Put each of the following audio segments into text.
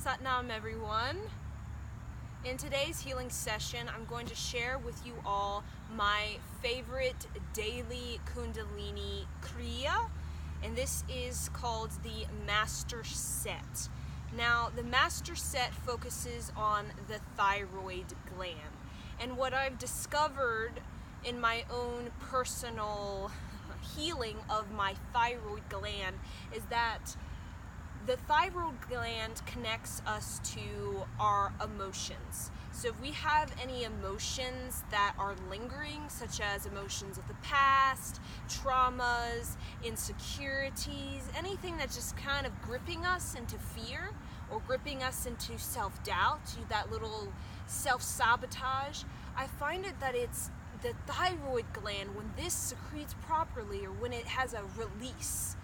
Satnam, everyone. In today's healing session, I'm going to share with you all my favorite daily Kundalini Kriya, and this is called the Master Set. Now, the Master Set focuses on the thyroid gland, and what I've discovered in my own personal healing of my thyroid gland is that the thyroid gland connects us to our emotions. So if we have any emotions that are lingering, such as emotions of the past, traumas, insecurities, anything that's just kind of gripping us into fear or gripping us into self-doubt, that little self-sabotage, I find it that it's the thyroid gland, when this secretes properly or when it has a release,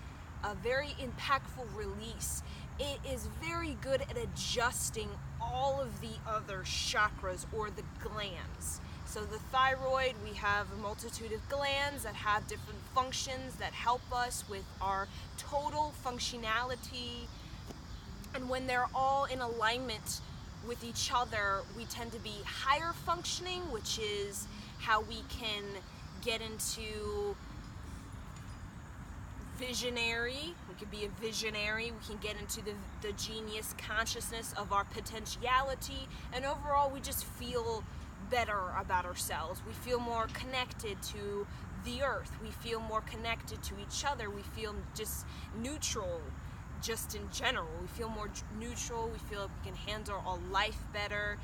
a very impactful release, it is very good at adjusting all of the other chakras or the glands. So the thyroid, we have a multitude of glands that have different functions that help us with our total functionality. And when they're all in alignment with each other, we tend to be higher functioning, which is how we can get into visionary. We could be a visionary. We can get into the genius consciousness of our potentiality, and overall we just feel better about ourselves. We feel more connected to the earth. We feel more connected to each other. We feel just neutral, just in general. We feel more neutral. We feel like we can handle our life better.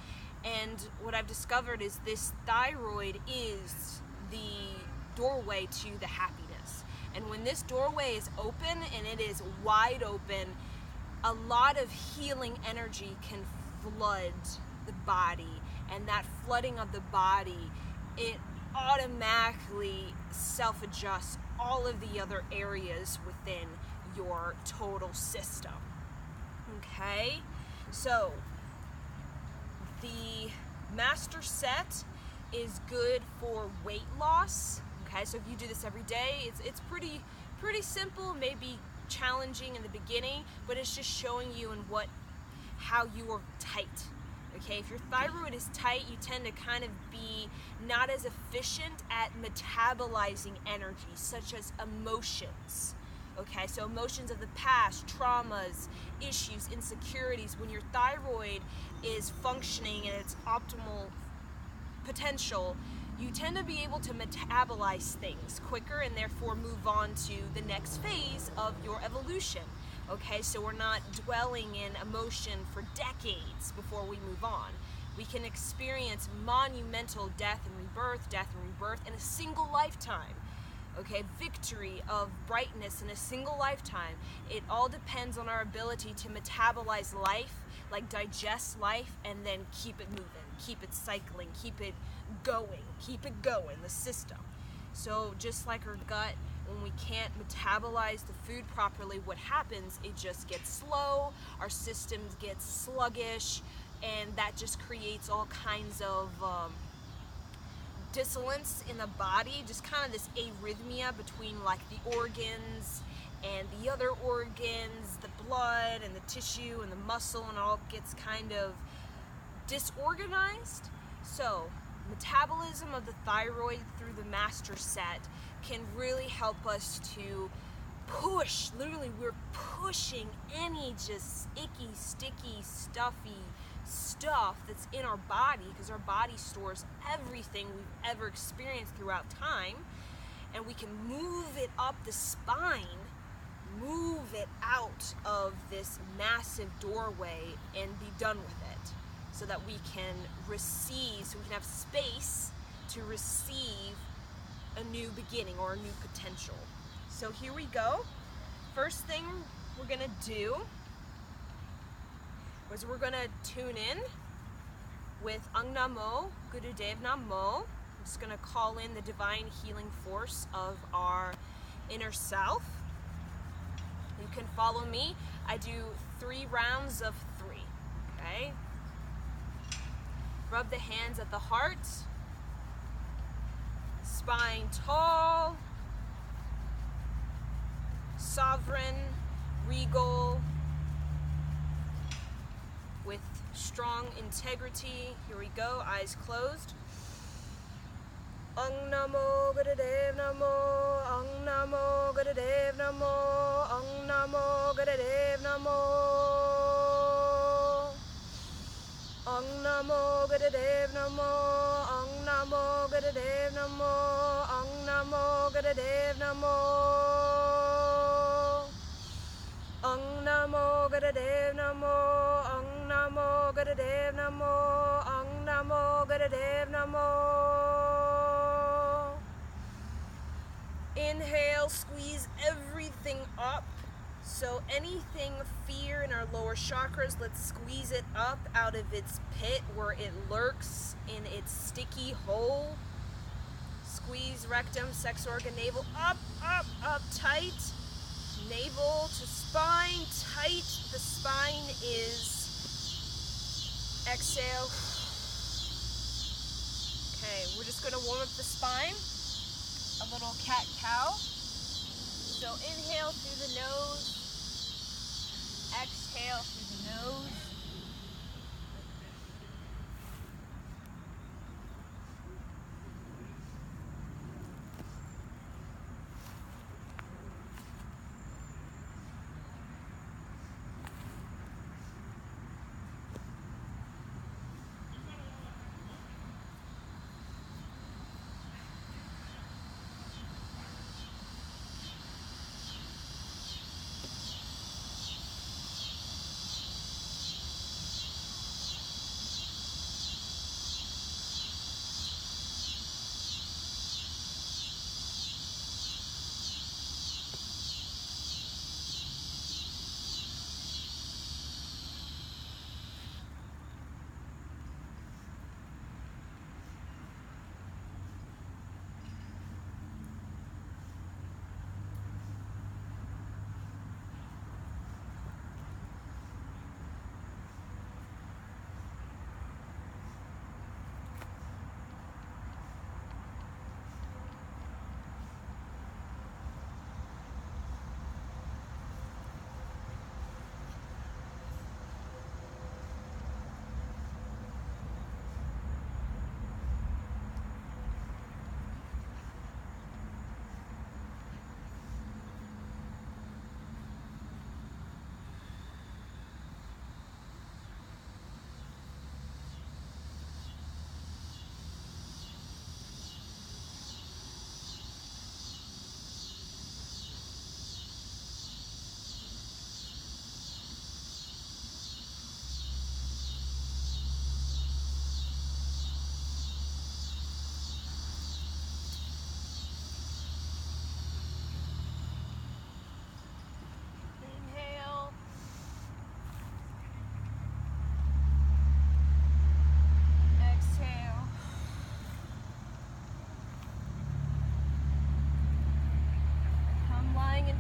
And what I've discovered is this thyroid is the doorway to the happiness. And when this doorway is open, and it is wide open, a lot of healing energy can flood the body. And that flooding of the body, it automatically self-adjusts all of the other areas within your total system. Okay? So, the Master Set is good for weight loss. Okay, so if you do this every day, it's pretty simple, maybe challenging in the beginning, but it's just showing you how you are tight. Okay, if your thyroid is tight, you tend to kind of be not as efficient at metabolizing energy, such as emotions. Okay, so emotions of the past, traumas, issues, insecurities. When your thyroid is functioning at its optimal potential, you tend to be able to metabolize things quicker and therefore move on to the next phase of your evolution. Okay, so we're not dwelling in emotion for decades before we move on. We can experience monumental death and rebirth in a single lifetime. Okay, victory of brightness in a single lifetime. It all depends on our ability to metabolize life, like digest life, and then keep it moving, keep it cycling, keep it going, the system. So just like our gut, when we can't metabolize the food properly, what happens, it just gets slow, our systems get sluggish, and that just creates all kinds of dissonance in the body, just kind of this arrhythmia between like the organs and the other organs, the blood and the tissue and the muscle, and all gets kind of disorganized. So metabolism of the thyroid through the Master Set can really help us to push, literally we're pushing any just icky, sticky, stuffy stuff that's in our body, because our body stores everything we've ever experienced throughout time, and we can move it up the spine, move it out of this massive doorway and be done with it, so that we can receive, so we can have space to receive a new beginning or a new potential. So here we go. First thing we're gonna do is we're gonna tune in with Ang Namo, Gurudev Namo. I'm just gonna call in the divine healing force of our inner self. You can follow me. I do 3 rounds of 3, okay? Rub the hands at the heart, spine tall, sovereign, regal, with strong integrity. Here we go, eyes closed. Ong Namo Gurudev Namo, Ong Namo Gurudev Namo, Ong Namo Gurudev Namo, Ong Namo Gurudev Namo, Ong Namo Gurudev Namo, Ong Namo Gurudev Namo, Ong Namo Gurudev Namo, Ong Namo Gurudev Namo, Ong Namo Gurudev Namo. Inhale, squeeze everything up. So anything fear in our lower chakras, let's squeeze it up out of its pit where it lurks in its sticky hole. Squeeze rectum, sex organ, navel, up, up, up, tight. Navel to spine, tight. The spine is, exhale. Okay, we're just gonna warm up the spine. A little cat-cow. So inhale through the nose, exhale through the nose.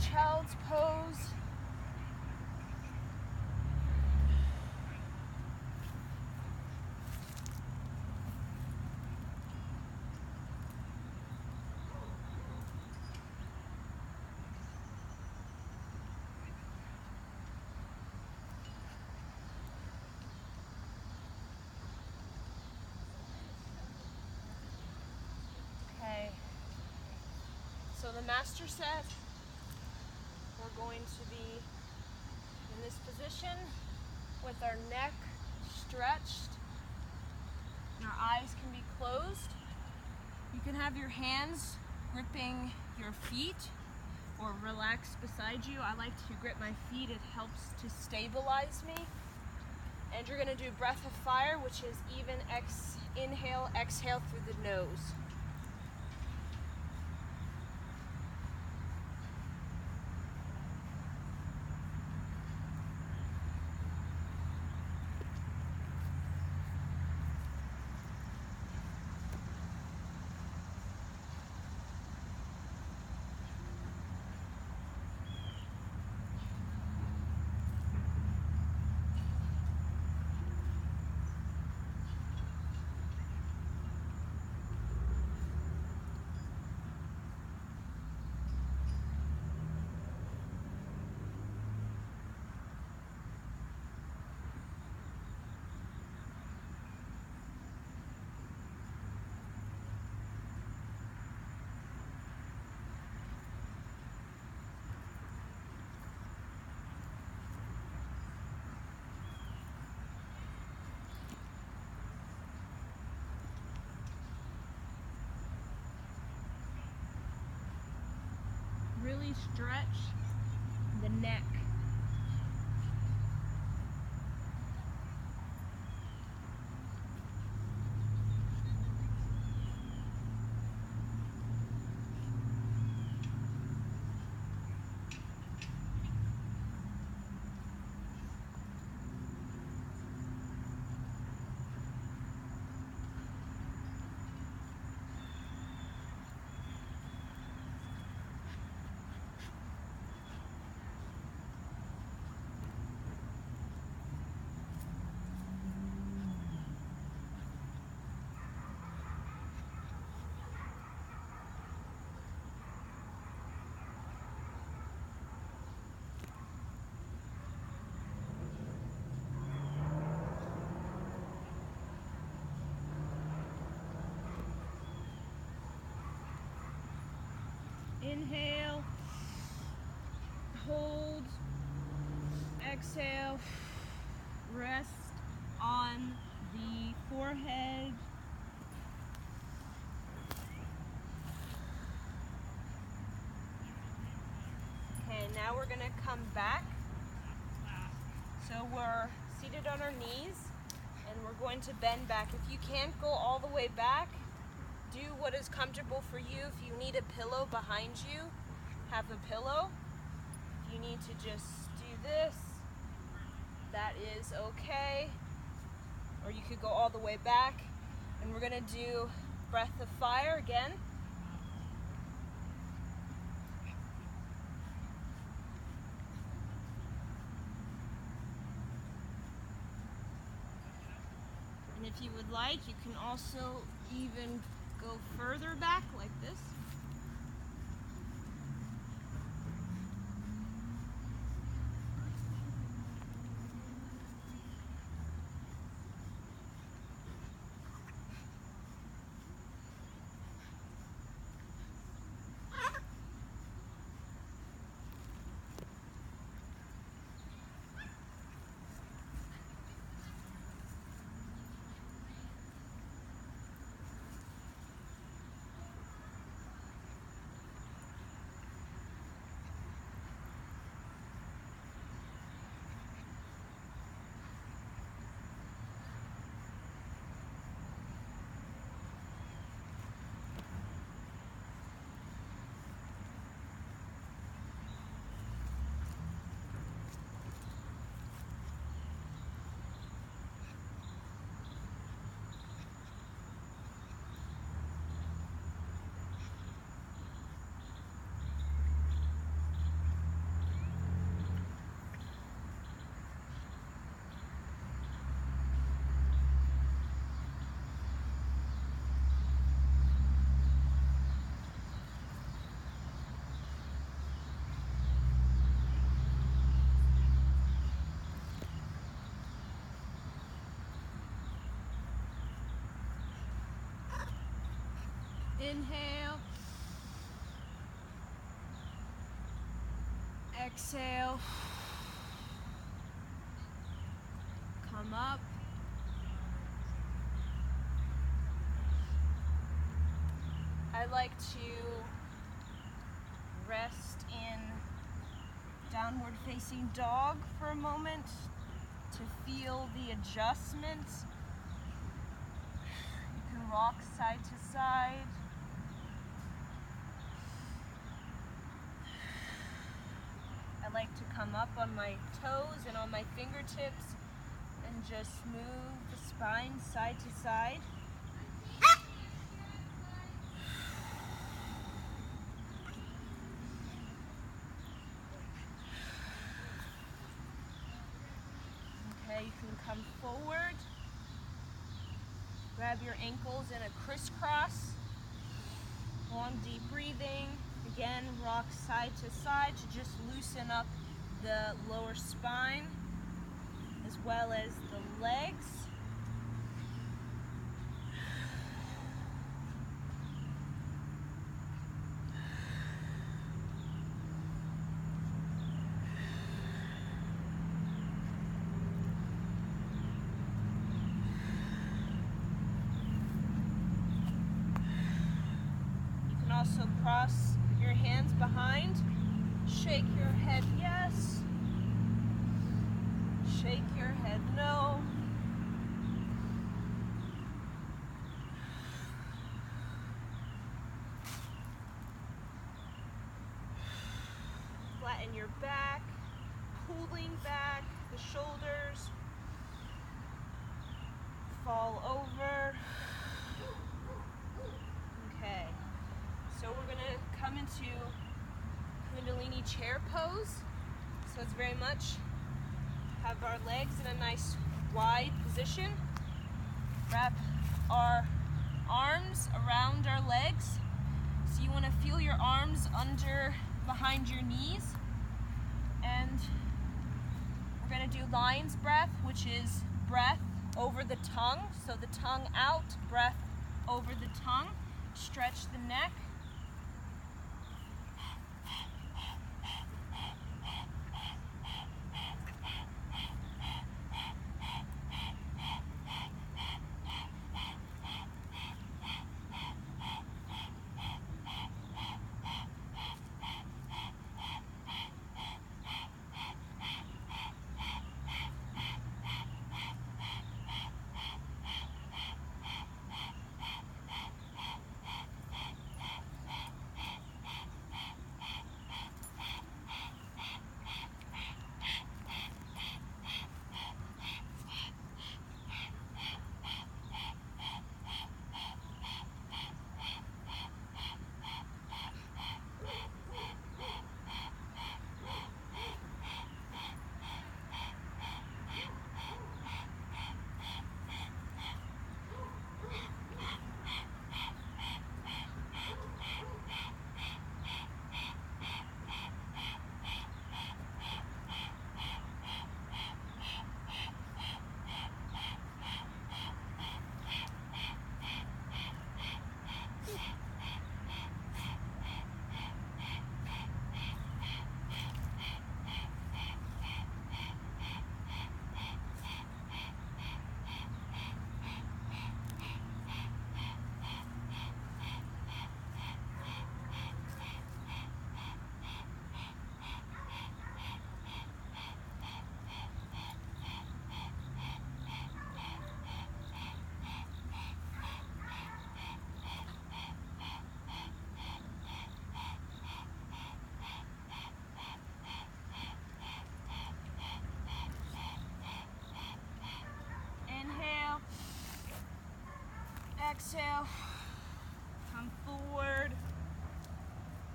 Child's pose. Okay. So the master set, we're going to be in this position with our neck stretched and our eyes can be closed. You can have your hands gripping your feet or relax beside you. I like to grip my feet. It helps to stabilize me. And you're going to do breath of fire, which is even inhale, exhale through the nose. really stretch the neck. Inhale, hold, exhale, rest on the forehead. Okay, now we're gonna come back. So we're seated on our knees and we're going to bend back. If you can't go all the way back, do what is comfortable for you. If you need a pillow behind you, have a pillow. If you need to just do this, that is okay. Or you could go all the way back. And we're gonna do breath of fire again. And if you would like, you can also even go further back like this. Inhale. Exhale. Come up. I like to rest in downward facing dog for a moment to feel the adjustment. You can rock side to side. I like to come up on my toes and on my fingertips and just move the spine side to side. Okay, you can come forward. Grab your ankles in a crisscross. Long, deep breathing. Again, rock side to side to just loosen up the lower spine as well as the legs. You can also cross your hands behind Shake your head yes. Shake your head no. Flatten your back, pulling back the shoulders. Fall over. Okay, so we're gonna come into Kundalini chair pose. So it's very much have our legs in a nice wide position. Wrap our arms around our legs. So you want to feel your arms behind your knees. And we're going to do lion's breath, which is breath over the tongue. So the tongue out, breath over the tongue. Stretch the neck. Exhale, come forward,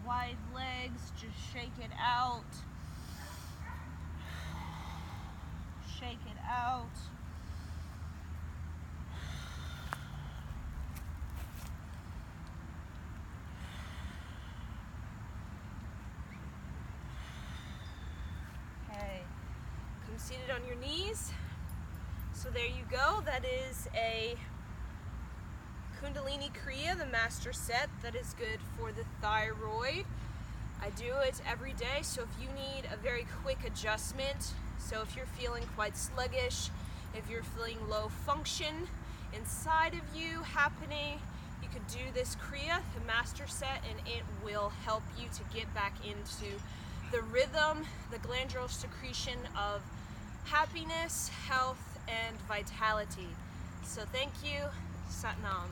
wide legs, just shake it out, shake it out. Okay, come seated on your knees. So there you go, that is a Kundalini Kriya, the master set that is good for the thyroid. I do it every day, so if you need a very quick adjustment, so if you're feeling quite sluggish, if you're feeling low function inside of you happening, you could do this Kriya, the master set, and it will help you to get back into the rhythm, the glandular secretion of happiness, health, and vitality. So thank you. Sat Nam.